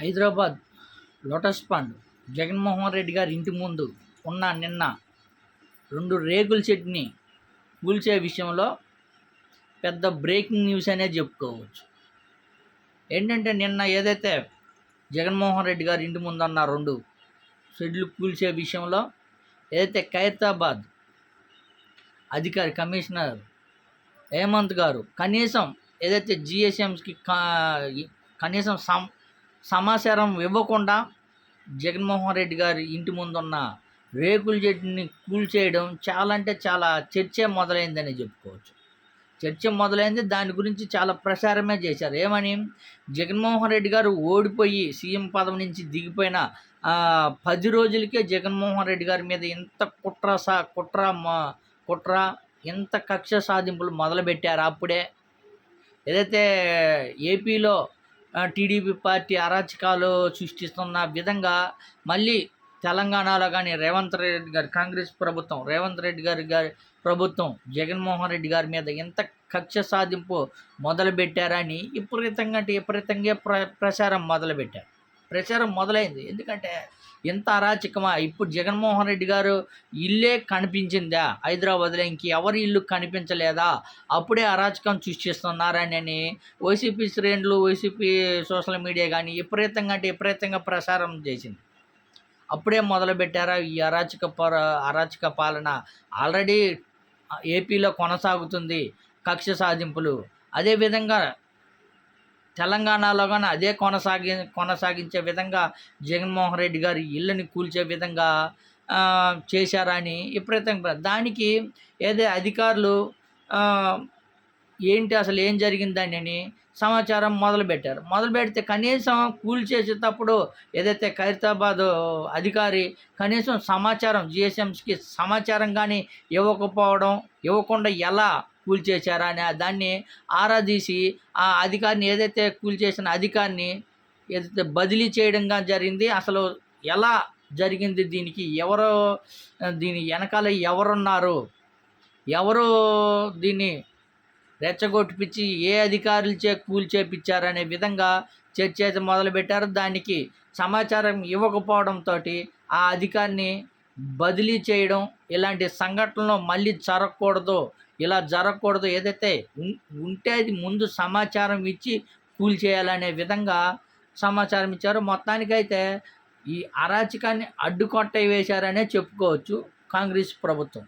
Hyderabad lotus pond Jaganmohan Reddy గారి ఇంటి ముందు నిన్న 2 రేకుల షెడ్ని కూల్చే విషయంలో పెద్ద బ్రేకింగ్ న్యూస్ అనేది చెప్పుకోవచ్చు. ఏంటంటే నిన్న ఏదైతే జగన్మోహన్ రెడ్డి గారి ఇంటి ముందు 2 షెడ్లు కూల్చే విషయంలో ఏదైతే ఖైరతాబాద్ అధికారి కమిషనర్ హేమంత్ గారు కనీసం ఏదైతే జిహెచ్ఎంస్కి కనీసం సమాచారం ఇవ్వకుండా జగన్మోహన్ రెడ్డి గారి ఇంటి ముందున్న రేకుల షెడ్ని కూల్చేయడం చాలా అంటే చాలా చర్చ మొదలైందని చెప్పుకోవచ్చు. చర్చ మొదలైంది, దాని గురించి చాలా ప్రచారమే చేశారు. ఏమని, జగన్మోహన్ రెడ్డి గారు ఓడిపోయి సీఎం పదవి నుంచి దిగిపోయిన 10 రోజులకే జగన్మోహన్ రెడ్డి గారి మీద ఇంత కుట్ర ఇంత కక్ష సాధింపులు మొదలుపెట్టారు. అప్పుడే ఏదైతే ఏపీలో టీడీపీ పార్టీ అరాచకాలు సృష్టిస్తున్న విధంగా మళ్ళీ తెలంగాణలో కానీ రేవంత్ రెడ్డి గారి ప్రభుత్వం జగన్మోహన్ రెడ్డి గారి మీద ఎంత కక్ష సాధింపు మొదలుపెట్టారని విపరీతంగా ప్రచారం మొదలైంది. ఎందుకంటే ఎంత అరాచకమా, ఇప్పుడు జగన్మోహన్ రెడ్డి గారు ఇల్లే కనిపించిందా హైదరాబాద్లో, ఇంకెవరి ఇల్లు కనిపించలేదా, అప్పుడే అరాచకం సృష్టిస్తున్నారని వైసీపీ శ్రేణులు, వైసీపీ సోషల్ మీడియా కానీ విపరీతంగా ప్రచారం చేసింది. అప్పుడే మొదలుపెట్టారా ఈ అరాచక పాలన? ఆల్రెడీ ఏపీలో కొనసాగుతుంది కక్ష సాధింపులు. అదేవిధంగా తెలంగాణలో కానీ అదే కొనసాగించే విధంగా జగన్మోహన్ రెడ్డి గారి ఇళ్ళని కూల్చే విధంగా చేశారని విపరీతంగా దానికి అధికారులు ఏంటి అసలు ఏం జరిగిందని సమాచారం మొదలుపెడితే కనీసం కూల్చేసేటప్పుడు ఏదైతే ఖైరతాబాద్ అధికారి కనీసం సమాచారం జిహెచ్ఎంస్కి సమాచారం కానీ ఇవ్వకుండా ఎలా కూల్చేశారా అని దాన్ని ఆరా తీసి ఆ అధికారిని ఏదైతే కూల్చేసిన అధికారిని ఏదైతే బదిలీ చేయడంగా జరిగింది. అసలు ఎలా జరిగింది, దీని వెనకాల ఎవరున్నారు, ఎవరు దీన్ని రెచ్చగొట్టిపించి ఏ అధికారులచే కూల్చేపించారనే విధంగా చర్చ అయితే మొదలుపెట్టారు. దానికి సమాచారం ఇవ్వకపోవడంతో ఆ అధికారిని బదిలీ చేయడం, ఇలాంటి సంఘటనలు మళ్ళీ జరగకూడదు, ఏదైతే ఉంటే అది ముందు సమాచారం ఇచ్చి కూల్చేయాలనే విధంగా సమాచారం ఇచ్చారు. మొత్తానికైతే ఈ అరాచకాన్ని అడ్డుకొట్ట వేశారనే చెప్పుకోవచ్చు కాంగ్రెస్ ప్రభుత్వం.